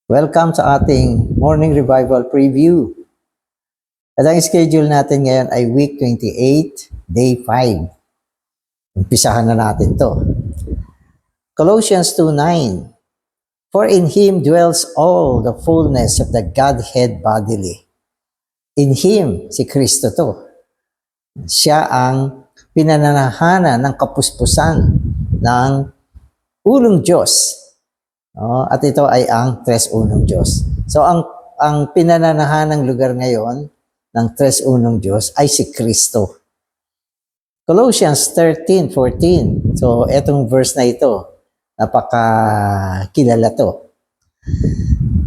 Welcome sa ating Morning Revival Preview. At ang schedule natin ngayon ay week 28, day 5. Umpisahan na natin to. Colossians 2:9. For in Him dwells all the fullness of the Godhead bodily. In Him, si Kristo to. Siya ang pinananahanan ng kapuspusan ng ulong Diyos. At ito ay ang Tres Unong Diyos. So ang pinananahan ng lugar ngayon ng Tres Unong Diyos ay si Kristo. Colossians 13:14. So etong verse na ito, napakakilala to.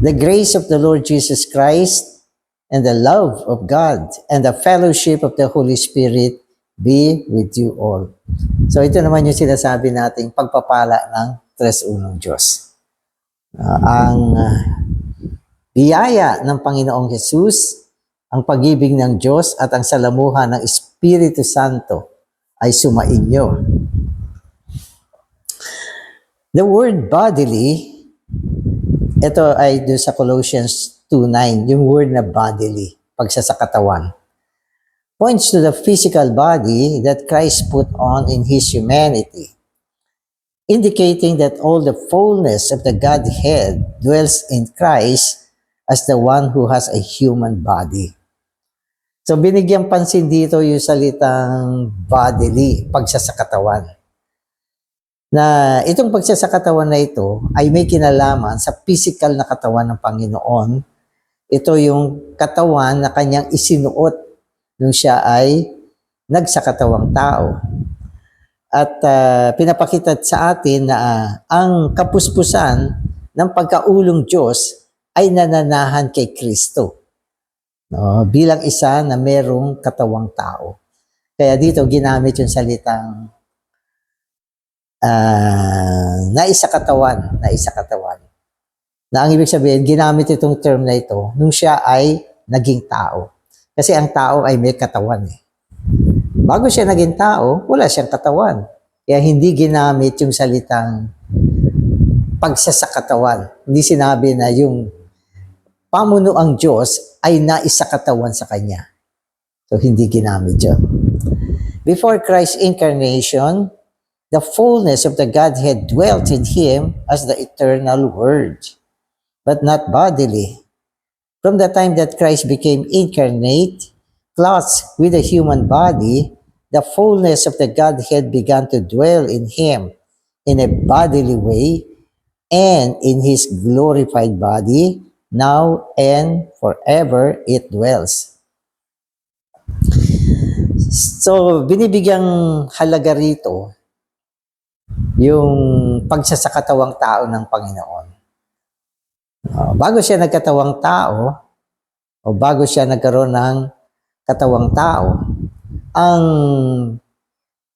The grace of the Lord Jesus Christ and the love of God and the fellowship of the Holy Spirit be with you all. So ito naman yung sinasabi nating pagpapala ng Tres Unong Diyos. Ang biyaya ng Panginoong Hesus, ang pag-ibig ng Diyos at ang salamuhan ng Espiritu Santo ay sumainyo. The word bodily, ito ay doon sa Colossians 2:9, yung word na bodily, pagsasakatawan, points to the physical body that Christ put on in His humanity, indicating that all the fullness of the Godhead dwells in Christ as the one who has a human body. So binigyang pansin dito yung salitang bodily, pagsasakatawan. Na itong pagsasakatawan na ito ay may kinalaman sa physical na katawan ng Panginoon. Ito yung katawan na kanyang isinuot nung siya ay nagsakatawang tao. At pinapakita sa atin na ang kapuspusan ng pagkaulong Diyos ay nananahan kay Kristo. Bilang isa na merong katawang tao. Kaya dito ginamit yung salitang naisakatawan. Na ang ibig sabihin, ginamit itong term na ito nung siya ay naging tao. Kasi ang tao ay may katawan eh. Bago siya naging tao, wala siyang katawan. Kaya hindi ginamit yung salitang pagsasakatawan. Hindi sinabi na yung pamunuang Diyos ay naisakatawan sa Kanya. So hindi ginamit yun. Before Christ's incarnation, the fullness of the Godhead dwelt in Him as the eternal Word, but not bodily. From the time that Christ became incarnate, clothed with a human body, the fullness of the Godhead began to dwell in Him in a bodily way, and in His glorified body, now and forever it dwells. So, binibigyang halaga rito yung pagsasakatawang tao ng Panginoon. Bago siya nagkatawang tao, o bago siya nagkaroon ng katawang tao, ang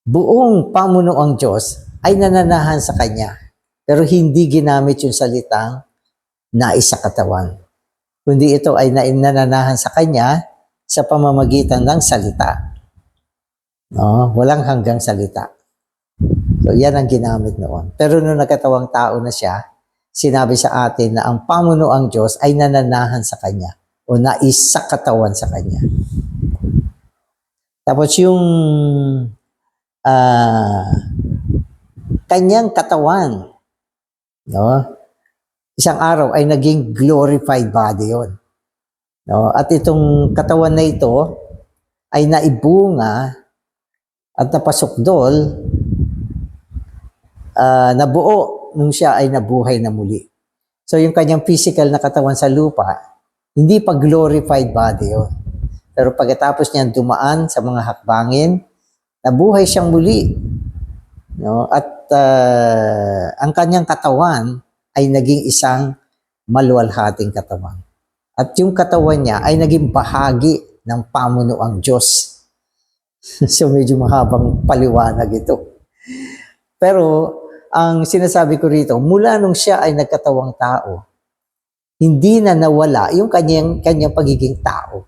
buong pamunuang Diyos ay nananahan sa Kanya. Pero hindi ginamit yung salitang naisakatawan. Kundi ito ay nananahan sa Kanya sa pamamagitan ng salita. Walang hanggang salita. So yan ang ginamit noon. Pero nung nagkatawang tao na siya, sinabi sa atin na ang pamunuang Diyos ay nananahan sa Kanya o naisakatawan sa Kanya. Tapos yung kanyang katawan, isang araw ay naging glorified body yon. At itong katawan na ito ay naibunga at napasukdol, nabuo nung siya ay nabuhay na muli. So yung kanyang physical na katawan sa lupa, hindi pa glorified body yon. Pero pagkatapos niyan dumaan sa mga hakbangin, nabuhay siyang muli. At ang kanyang katawan ay naging isang maluwalhating katawan. At yung katawan niya ay naging bahagi ng pamunuang Diyos. So medyo mahabang paliwanag ito. Pero ang sinasabi ko rito, mula nung siya ay nagkatawang tao, hindi na nawala yung kanyang pagiging tao.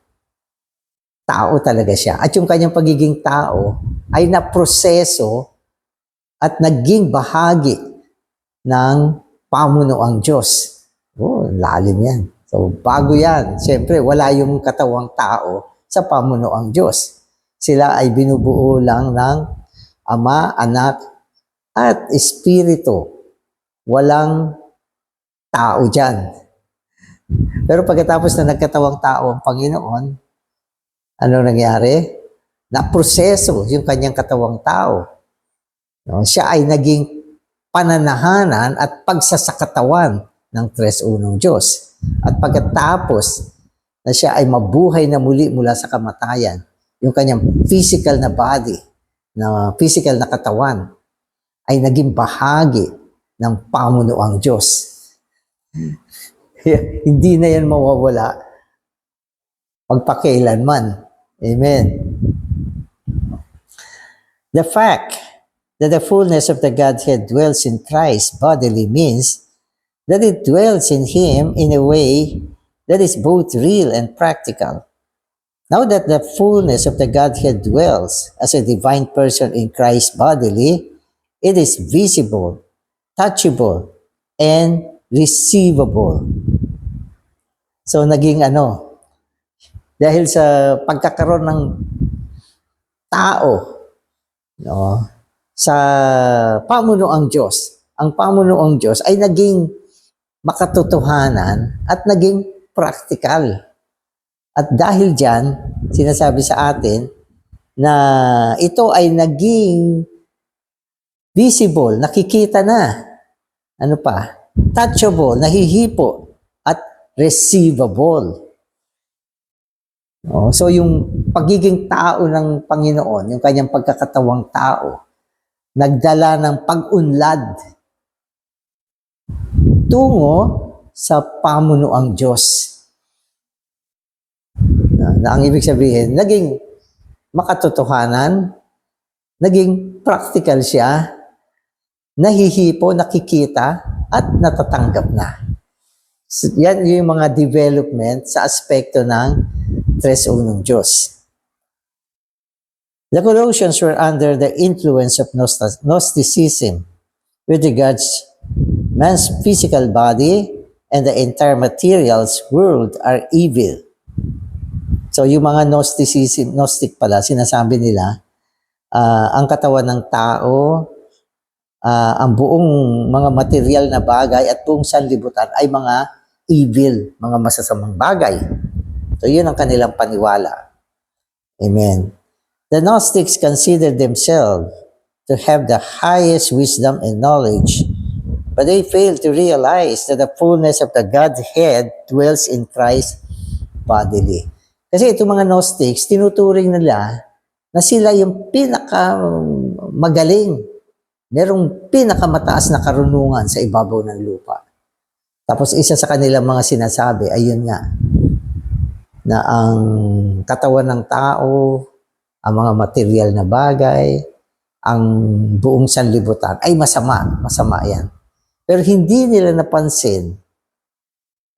Tao talaga siya. At yung kanyang pagiging tao ay naproseso at naging bahagi ng pamunuang Diyos. Ang lalim yan. So, bago yan. Siyempre, wala yung katawang tao sa pamunuang Diyos. Sila ay binubuo lang ng Ama, Anak, at Espiritu. Walang tao dyan. Pero pagkatapos na nagkatawang tao ang Panginoon, ano nangyari? Naproseso yung kanyang katawang tao. No? Siya ay naging pananahanan at pagsasakatawan ng tres unong Diyos. At pagkatapos na siya ay mabuhay na muli mula sa kamatayan, yung kanyang physical na body, na physical na katawan, ay naging bahagi ng pamunuang Diyos. Hindi na yan mawawala pagpakailanman. Amen. The fact that the fullness of the Godhead dwells in Christ bodily means that it dwells in Him in a way that is both real and practical. Now that the fullness of the Godhead dwells as a divine person in Christ bodily, it is visible, touchable, and receivable. So, naging dahil sa pagkakaroon ng tao, no, sa pamunuang Diyos, ang pamunuang Diyos ay naging makatotohanan at naging practical. At dahil dyan, sinasabi sa atin na ito ay naging visible, nakikita na. Ano pa? Touchable, nahihipo, at receivable. So yung pagiging tao ng Panginoon, yung kanyang pagkakatawang tao, nagdala ng pag-unlad tungo sa pamunuang Diyos. Na ang ibig sabihin, naging makatotohanan, naging practical siya, nahihipo, nakikita, at natatanggap na. So, yan yung mga development sa aspekto ng tres unong Diyos. The Colossians were under the influence of Gnosticism with regards man's physical body and the entire materials world are evil. So yung mga Gnostic pala, sinasabi nila, ang katawan ng tao, ang buong mga material na bagay at buong sanlibutan ay mga evil, mga masasamang bagay. So yun ang kanilang paniwala. Amen. The Gnostics considered themselves to have the highest wisdom and knowledge, but they failed to realize that the fullness of the Godhead dwells in Christ bodily. Kasi itong mga Gnostics, tinuturing nila na sila yung pinakamagaling, merong pinakamataas na karunungan sa ibabaw ng lupa. Tapos isa sa kanilang mga sinasabi, ayun nga, na ang katawan ng tao, ang mga material na bagay, ang buong sanlibutan ay masama. Masama yan. Pero hindi nila napansin,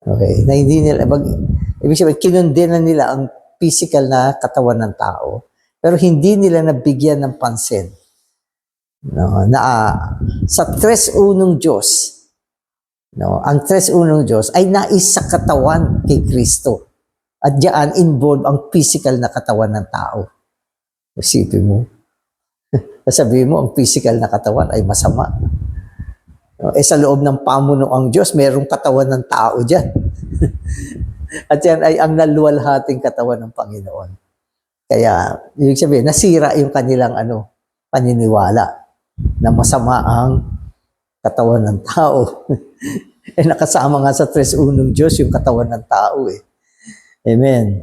okay, na hindi nila, ibig sabihin, kinundena nila ang physical na katawan ng tao, pero hindi nila nabigyan ng pansin. No, na sa tres unong Diyos, no, ang tres unong Diyos ay nais sa katawan kay Kristo. At diyan involved ang physical na katawan ng tao. Isipin mo. Sasabihin mo, ang physical na katawan ay masama. No, sa loob ng pamunuang Diyos, mayroong katawan ng tao diyan. At yan ay ang naluwalhating katawan ng Panginoon. Kaya, ibig sabihin, nasira yung kanilang paniniwala na masama ang katawan ng tao. Nakasama nga sa tres unong Diyos yung katawan ng tao eh. Amen.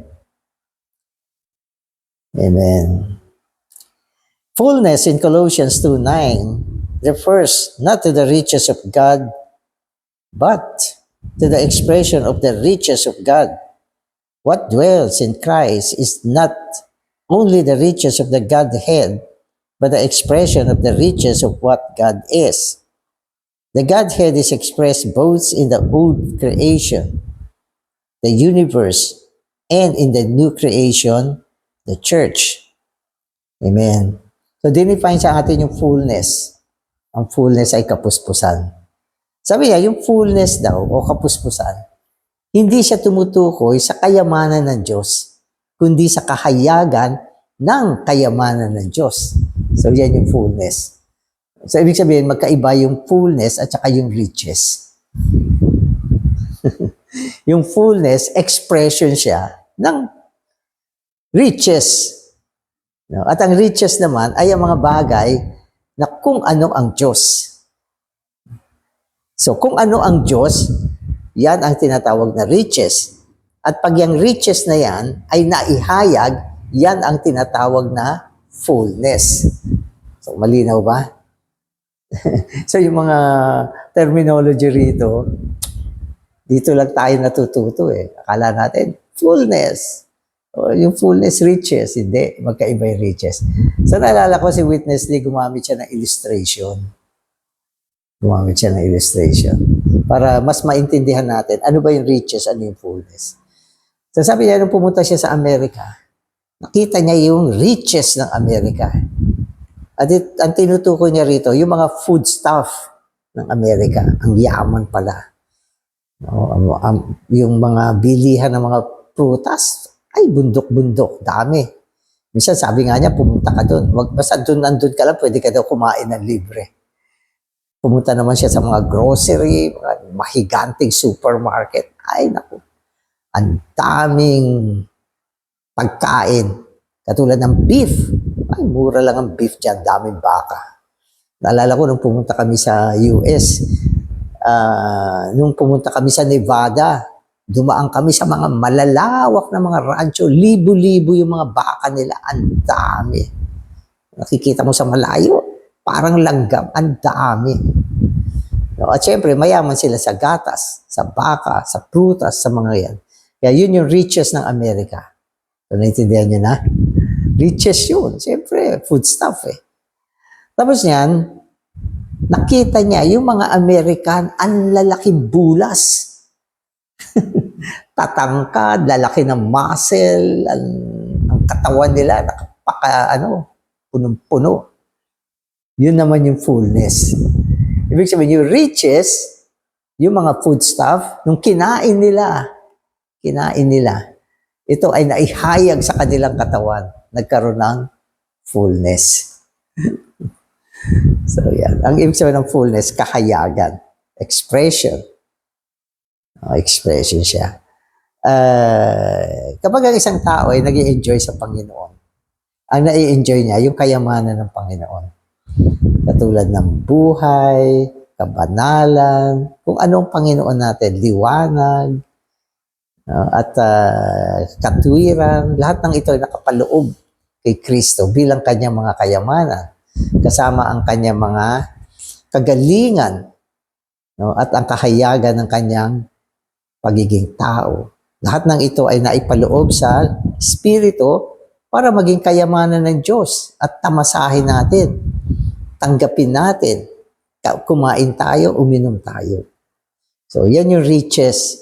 Amen. Fullness in Colossians 2:9 refers not to the riches of God, but to the expression of the riches of God. What dwells in Christ is not only the riches of the Godhead, but the expression of the riches of what God is. The Godhead is expressed both in the old creation, the universe, and in the new creation, the church. Amen. So, dinefine sa atin yung fullness. Ang fullness ay kapuspusan. Sabi niya, yung fullness daw, o kapuspusan, hindi siya tumutukoy sa kayamanan ng Diyos, kundi sa kahayagan ng kayamanan ng Diyos. So, yan yung fullness. So, ibig sabihin, magkaiba yung fullness at saka yung riches. Yung fullness, expression siya ng riches. No? At ang riches naman ay ang mga bagay na kung ano ang Diyos. So, kung ano ang Diyos, yan ang tinatawag na riches. At pag yung riches na yan ay naihayag, yan ang tinatawag na fullness. So, malinaw ba? So, yung mga terminology rito, dito lang tayo natututo eh. Akala natin, fullness. O, yung fullness, riches. Hindi, magkaiba yung riches. So, naalala ko si Witness Lee, gumamit siya ng illustration. Para mas maintindihan natin, ano ba yung riches, ano yung fullness. So, sabi niya, nung pumunta siya sa Amerika, nakita niya yung riches ng Amerika. At ang tinutukoy niya rito, yung mga food stuff ng Amerika, ang yaman pala. Yung mga bilihan ng mga prutas, ay bundok-bundok, dami. Minsan sabi nga niya, pumunta ka doon. Basta nandun ka lang, pwede ka daw kumain ng libre. Pumunta naman siya sa mga grocery, mga mahiganting supermarket. Ay, naku, ang daming pagkain. Katulad ng beef. Ay, mura lang ang beef dyan, daming baka. Naalala ko nung pumunta kami sa US, nung pumunta kami sa Nevada, dumaan kami sa mga malalawak na mga rancho, libo-libo yung mga baka nila, ang dami. Nakikita mo sa malayo, parang langgam, ang dami. No, at syempre, mayaman sila sa gatas, sa baka, sa prutas, sa mga yan. Kaya yun yung riches ng Amerika. So, naintindihan nyo na? Riches yun. Syempre, food stuff eh. Tapos yan, nakita niya yung mga American, ang lalaking bulas. Tatangkad, lalaki ng muscle, ang katawan nila, punong-puno. Yun naman yung fullness. Ibig sabihin, yung riches, yung mga food stuff, nung kinain nila, ito ay naihayag sa kanilang katawan, nagkaroon ng fullness. So, yan. Ang ibig sabihin ng fullness, kahayagan, expression. Expression siya. Kapag ang isang tao ay nag-i-enjoy sa Panginoon, ang nai-enjoy niya, yung kayamanan ng Panginoon. Katulad ng buhay, kabanalan, kung anong Panginoon natin, liwanag, at katwiran, lahat ng ito ay nakapaloob kay Kristo bilang kanyang mga kayamanan, kasama ang kanyang mga kagalingan, at ang kahayagan ng kanyang pagiging tao. Lahat ng ito ay naipaloob sa Espiritu para maging kayamanan ng Diyos at tamasahin natin, tanggapin natin, kumain tayo, uminom tayo. So, yan yung riches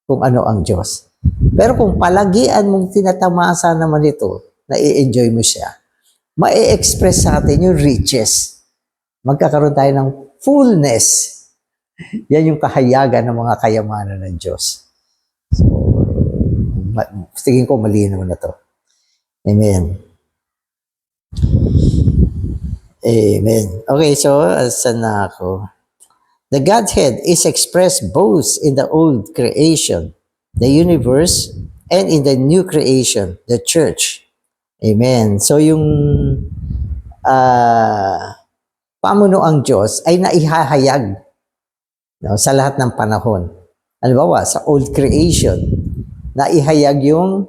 kung ano ang Diyos. Pero kung palagian mong tinatamasa naman ito, na-i-enjoy mo siya, ma-e-express sa atin yung riches. Magkakaroon tayo ng fullness. Yan yung kahayagan ng mga kayamanan ng Diyos. So, tingin ko malinaw na to. Amen. Amen. Okay, so, saan na ako? The Godhead is expressed both in the old creation, the universe, and in the new creation, the church. Amen. So, yung pamunuang Diyos ay naihahayag sa lahat ng panahon. Halimbawa, sa old creation, naihayag yung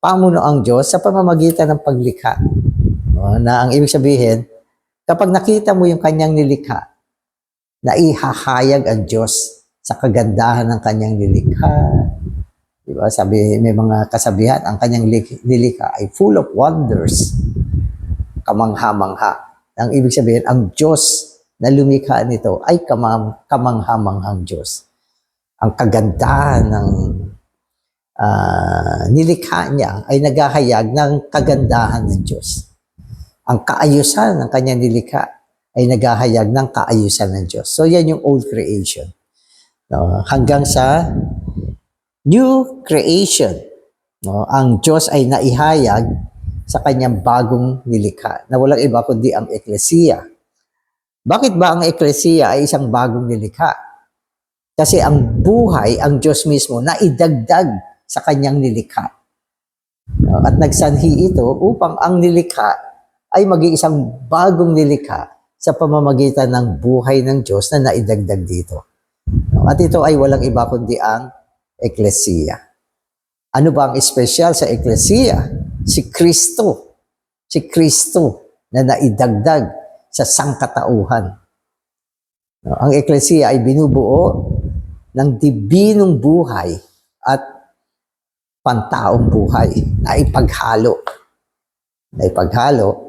pamunuang Diyos sa pamamagitan ng paglikha. Na ang ibig sabihin, kapag nakita mo yung kanyang nilikha, naihahayag ang Diyos sa kagandahan ng kanyang nilikha. Diba? Sabi, may mga kasabihan, ang kanyang nilikha ay full of wonders, kamangha-mangha. Ang ibig sabihin, ang Diyos na lumikha nito ay kamangha-manghang Diyos. Ang kagandahan ng nilikha niya ay naghahayag ng kagandahan ng Diyos. Ang kaayusan ng kanyang nilikha ay naghahayag ng kaayusan ng Diyos. So, yan yung old creation. Hanggang sa new creation. No? Ang Diyos ay naihayag sa kanyang bagong nilikha na walang iba kundi ang Eklesiya. Bakit ba ang Eklesiya ay isang bagong nilikha? Kasi ang buhay, ang Diyos mismo, na idagdag sa kanyang nilikha. No? At nagsanhi ito upang ang nilikha ay maging isang bagong nilikha sa pamamagitan ng buhay ng Diyos na naidagdag dito. No? At ito ay walang iba kundi ang Eklesiya. Ano ba ang espesyal sa Eklesiya? Si Kristo. Si Kristo na naidagdag sa sangkatauhan. No? Ang Eklesiya ay binubuo ng dibinong buhay at pantaong buhay na ipaghalo.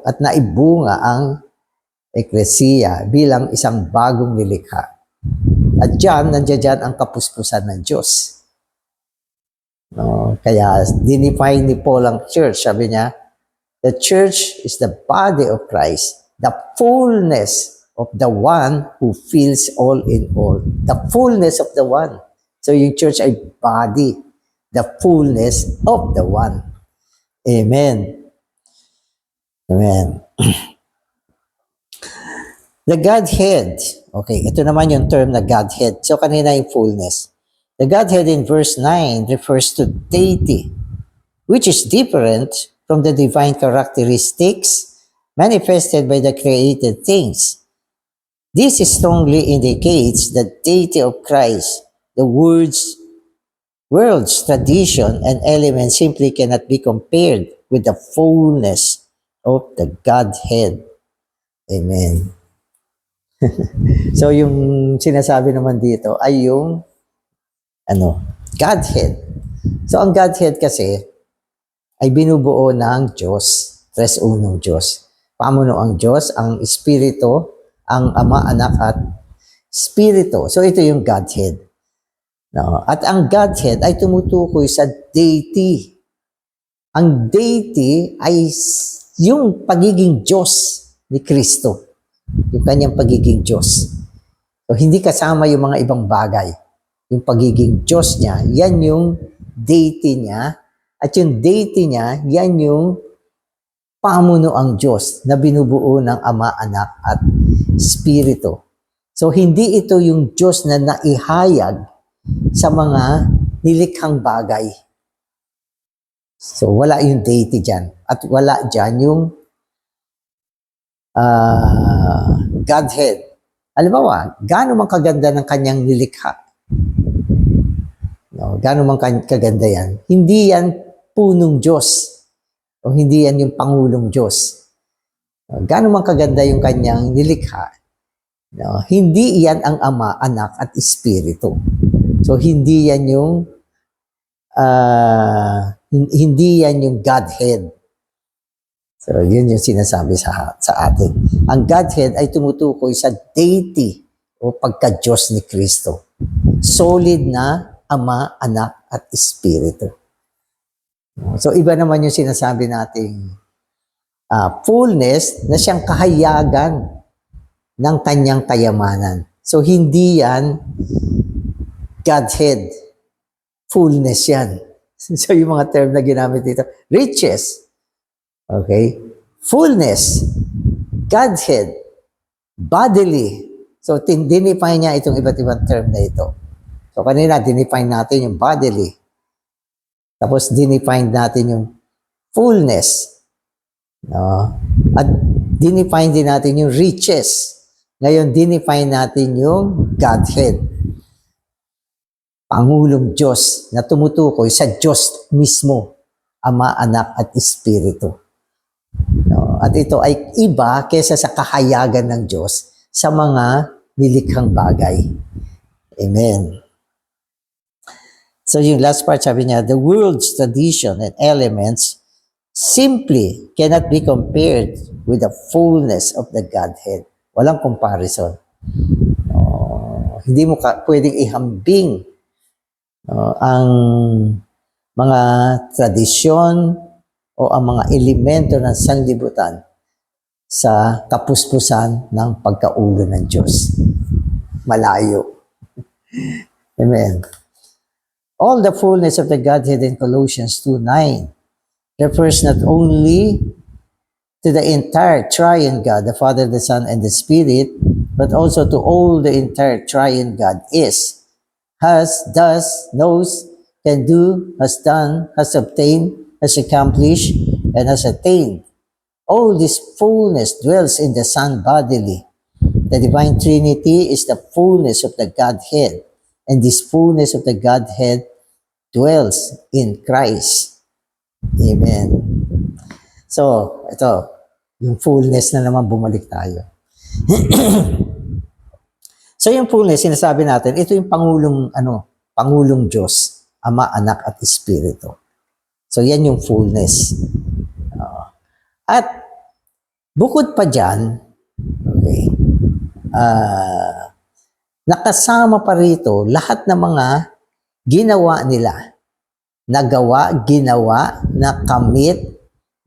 At naibunga ang Eklesiya bilang isang bagong nilikha. At nandiyan ang kapuspusan ng Diyos. No, kaya dinefine ni Paul ang church. Sabi niya, the church is the body of Christ, the fullness of the one who fills all in all. The fullness of the one. So yung church ay body, the fullness of the one. Amen. Amen. The Godhead. Okay, ito naman yung term na Godhead. So kanina yung fullness. The Godhead in verse 9 refers to deity, which is different from the divine characteristics manifested by the created things. This strongly indicates the deity of Christ. The world's tradition and elements simply cannot be compared with the fullness of the Godhead. Amen. So yung sinasabi naman dito ay yung Godhead. So ang Godhead kasi ay binubuo ng Diyos, tres unong Diyos. Pamuno ang Diyos, ang Espiritu, ang Ama, Anak at Espiritu. So ito yung Godhead. No? At ang Godhead ay tumutukoy sa deity. Ang deity ay yung pagiging Diyos ni Kristo. Yung kanyang pagiging Diyos. So hindi kasama yung mga ibang bagay. Yung pagiging Diyos niya, yan yung deity niya. At yung deity niya, yan yung pamuno ang Diyos na binubuo ng Ama, Anak at Espiritu. So hindi ito yung Diyos na naihayag sa mga nilikhang bagay. So wala yung deity dyan. At wala dyan yung Godhead. Halimbawa, gaano man kaganda ng kanyang nilikha. No, gaano man kaganda yan. Hindi yan punong Diyos. O hindi yan yung pangulong Diyos. No, gaano man kaganda yung kanyang nilikha. No, hindi yan ang Ama, Anak at Espiritu. So hindi yan yung hindi yan yung Godhead. So yun yung sinasabi sa atin. Ang Godhead ay tumutukoy sa deity o pagka-Diyos ni Kristo. Solid na Ama, Anak, at Espiritu. So, iba naman yung sinasabi nating fullness na siyang kahayagan ng kanyang kayamanan. So, hindi yan Godhead. Fullness yan. So, yung mga term na ginamit dito. Riches. Okay? Fullness. Godhead. Bodily. So, dinifine niya itong iba't ibang term na ito. So, kanina, dinefine natin yung bodily. Tapos, dinefine natin yung fullness. No? At dinefine din natin yung riches. Ngayon, dinefine natin yung Godhead. Pangulong Diyos na tumutukoy sa Diyos mismo, Ama, Anak at Espiritu. No? At ito ay iba kaysa sa kahayagan ng Diyos sa mga nilikhang bagay. Amen. So yung last part, sabi niya, the world's tradition and elements simply cannot be compared with the fullness of the Godhead. Walang comparison. Hindi mo pwedeng ihambing ang mga tradisyon o ang mga elemento ng sanlibutan sa kapuspusan ng pagkaulo ng Diyos. Malayo. Amen. All the fullness of the Godhead in Colossians 2:9 refers not only to the entire triune God, the Father, the Son, and the Spirit, but also to all the entire triune God is, has, does, knows, can do, has done, has obtained, has accomplished, and has attained. All this fullness dwells in the Son bodily. The Divine Trinity is the fullness of the Godhead, and this fullness of the Godhead dwells in Christ. Amen. So, ito, yung fullness na naman bumalik tayo. So, yung fullness, sinasabi natin, ito yung Pangulong Diyos, Ama, Anak, at Espiritu. So, yan yung fullness. At, bukod pa dyan, okay, nakasama pa rito lahat ng mga ginawa nila. Nagawa, ginawa, nakamit,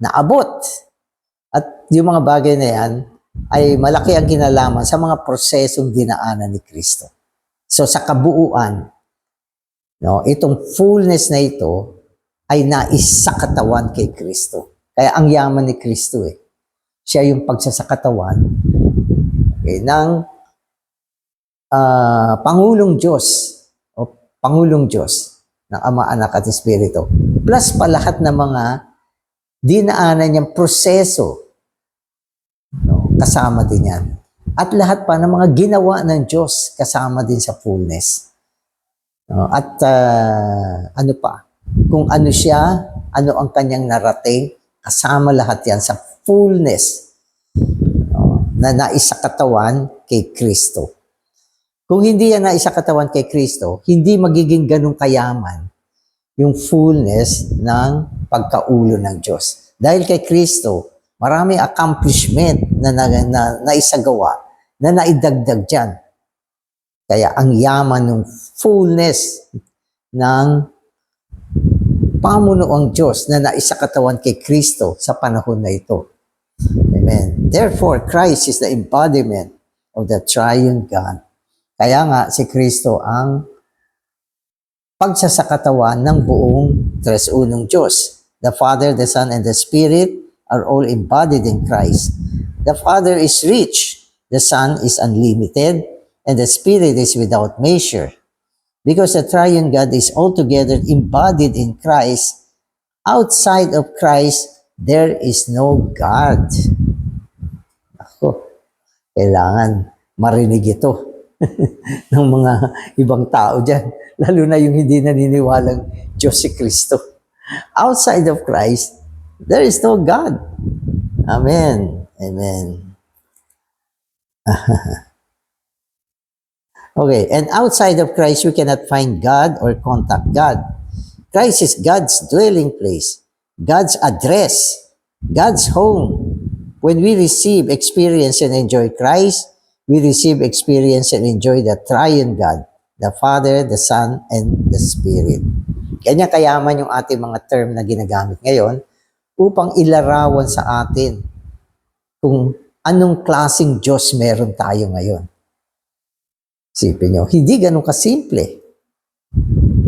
naabot. At yung mga bagay na yan ay malaki ang kinalaman sa mga prosesong dinaanan ni Kristo. So sa kabuuan, itong fullness na ito ay naisakatawan kay Kristo. Kaya ang yaman ni Kristo siya yung pagsasakatawan ng Pangulong Diyos o Pangulong Diyos ng Ama, Anak at Espiritu. Plus pa lahat ng mga dinaanan niyang proseso, kasama din yan. At lahat pa ng mga ginawa ng Diyos kasama din sa fullness. At ano pa, kung ano siya, ano ang kanyang narating, kasama lahat yan sa fullness na naisakatawan kay Kristo. Kung hindi yan naisakatawan kay Kristo, hindi magiging ganun kayaman yung fullness ng pagkaulo ng Diyos. Dahil kay Kristo, maraming accomplishment na naisagawa, na naidagdag dyan. Kaya ang yaman ng fullness ng pamunuang Diyos na naisakatawan kay Kristo sa panahon na ito. Amen. Therefore, Christ is the embodiment of the triune God. Kaya nga, si Kristo ang pagsasakatawan ng buong tres-unong Diyos. The Father, the Son, and the Spirit are all embodied in Christ. The Father is rich, the Son is unlimited, and the Spirit is without measure. Because the triune God is altogether embodied in Christ, outside of Christ, there is no God. Ako, kailangan marinig ito ng mga ibang tao dyan. Lalo na yung hindi naniniwalang Diyos si Kristo. Outside of Christ, there is no God. Amen. Amen. Okay, and outside of Christ, we cannot find God or contact God. Christ is God's dwelling place, God's address, God's home. When we receive, experience, and enjoy Christ, we receive, experience, and enjoy the triune God, the Father, the Son, and the Spirit. Kanya kayaman yung ating mga term na ginagamit ngayon upang ilarawan sa atin kung anong klaseng Diyos meron tayo ngayon. Isipin nyo, hindi ganun kasimple.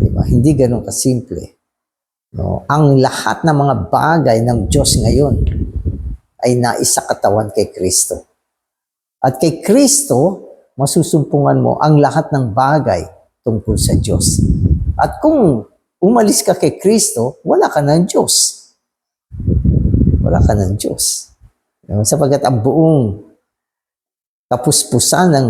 Diba? Hindi ganun kasimple. Ang lahat ng mga bagay ng Diyos ngayon ay naisakatawan kay Kristo. At kay Kristo, masusumpungan mo ang lahat ng bagay tungkol sa Diyos. At kung umalis ka kay Kristo, wala ka ng Diyos. Wala ka ng Diyos. Sapagkat ang buong kapuspusan ng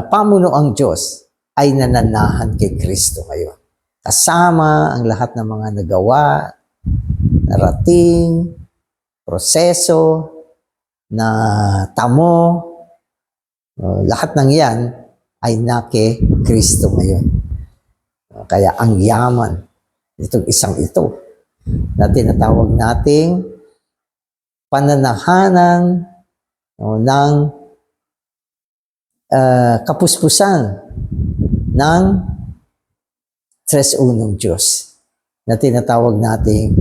pamunuang Diyos ay nananahan kay Kristo ngayon. Kasama ang lahat ng mga nagawa, narating, proseso, na tamo, lahat ng yan ay nake Kristo ngayon. Kaya ang yaman itong isang ito na tinatawag nating pananahanan ng kapuspusan ng tres-unong Diyos na tinatawag nating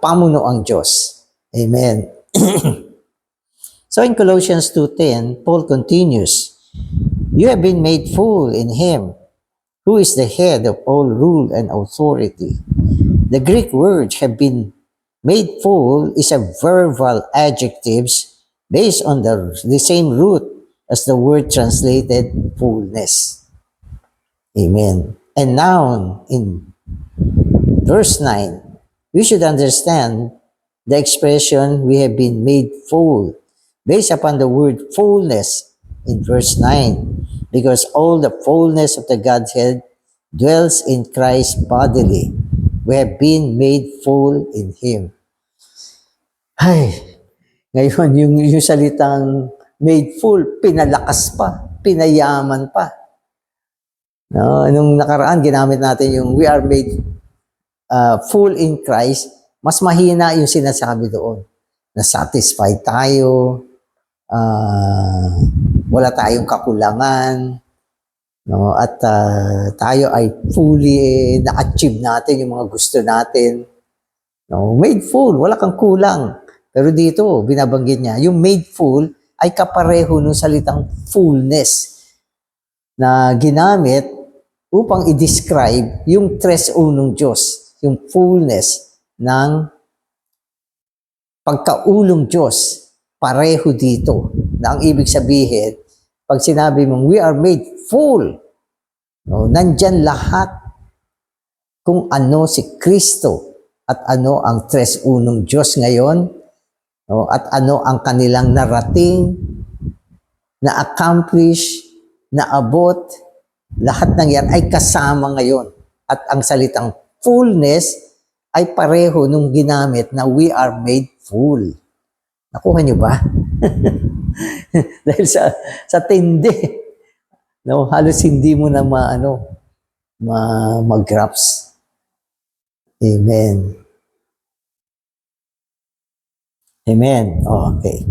pamunuang Diyos. Amen. So in Colossians 2:10, Paul continues, "You have been made full in Him, who is the head of all rule and authority. The Greek words have been made full is a verbal adjectives based on the same root as the word translated fullness. Amen. And noun in verse 9, we should understand the expression we have been made full based upon the word fullness in verse 9, because all the fullness of the Godhead dwells in Christ bodily. We have been made full in Him. Ay, ngayon yung salitang made full, pinalakas pa, pinayaman pa. No, nung nakaraan, ginamit natin yung we are made full in Christ, mas mahina yung sinasabi doon. Na satisfied tayo, wala tayong kakulangan, no? At tayo ay fully na-achieve natin yung mga gusto natin. No? Made full, wala kang kulang. Pero dito, binabanggit niya, yung made full ay kapareho ng salitang fullness na ginamit upang i-describe yung tres unong Diyos, yung fullness ng pagkaulong Diyos. Pareho dito na ang ibig sabihin, pag sinabi mong we are made full, no, nandyan lahat kung ano si Kristo at ano ang tres unong Diyos ngayon, no, at ano ang kanilang narating, na-accomplish, na-abot, lahat ng yan ay kasama ngayon. At ang salitang fullness ay pareho nung ginamit na we are made full. Nakuha niyo ba? Dahil sa tindi, no, halos hindi mo na mag-grasp. Amen. Amen. Oh, okay.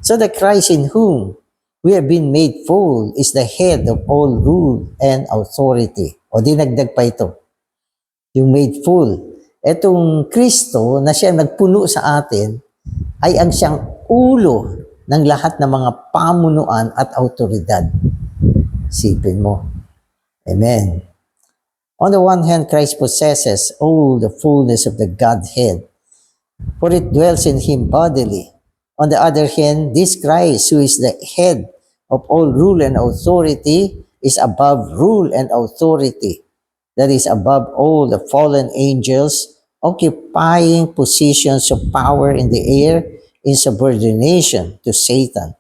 So the Christ in whom we have been made full is the head of all rule and authority. O dinagdag pa ito. Yung made full. Etong Kristo na siya nagpuno sa atin ay ang siyang ulo ng lahat ng mga pamunuan at autoridad. Isipin mo. Amen. On the one hand, Christ possesses all the fullness of the Godhead, for it dwells in Him bodily. On the other hand, this Christ, who is the head of all rule and authority, is above rule and authority. That is above all the fallen angels, occupying positions of power in the air in subordination to Satan.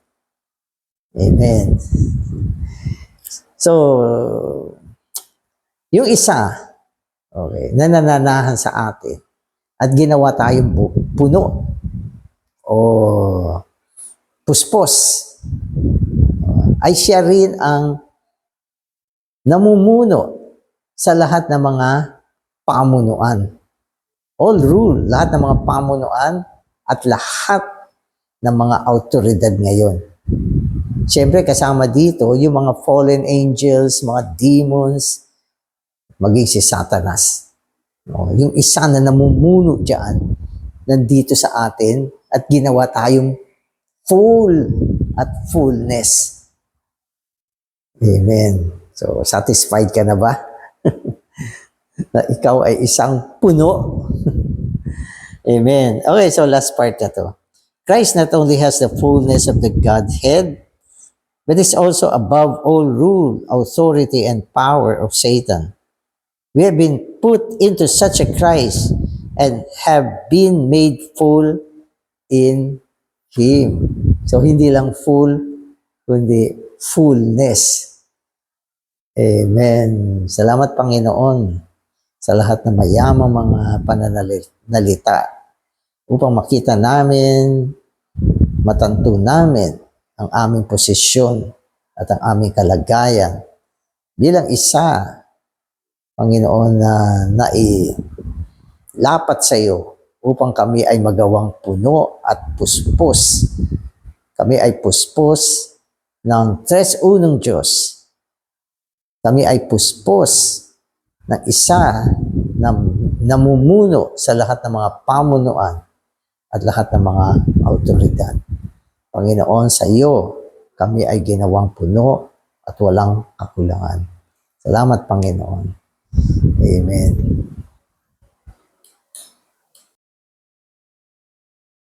Amen. So, yung isa, okay, na nananahan sa atin at ginawa tayong puno o puspos, ay siya rin ang namumuno sa lahat ng mga pamunuan. All rule, lahat ng mga pamunuan at lahat ng mga autoridad ngayon. Siyempre, kasama dito yung mga fallen angels, mga demons, maging si Satanas. No, yung isa na namumuno dyan, nandito sa atin at ginawa tayong full at fullness. Amen. So, satisfied ka na ba? Na ikaw ay isang puno? Amen. Okay, so last part na to. Christ not only has the fullness of the Godhead, but is also above all rule, authority, and power of Satan. We have been put into such a Christ and have been made full in Him. So, hindi lang full, kundi fullness. Amen. Salamat, Panginoon, sa lahat ng mayamang mga pananalita upang makita namin, matanto namin ang aming posisyon at ang aming kalagayan bilang isa, Panginoon, na nailapat sa iyo upang kami ay magawang puno at puspos. Kami ay puspos ng tres unong Diyos. Kami ay puspos ng isa na namumuno sa lahat ng mga pamunuan at lahat ng mga autoridad. Panginoon, sa iyo, kami ay ginawang puno at walang kakulangan. Salamat, Panginoon. Amen.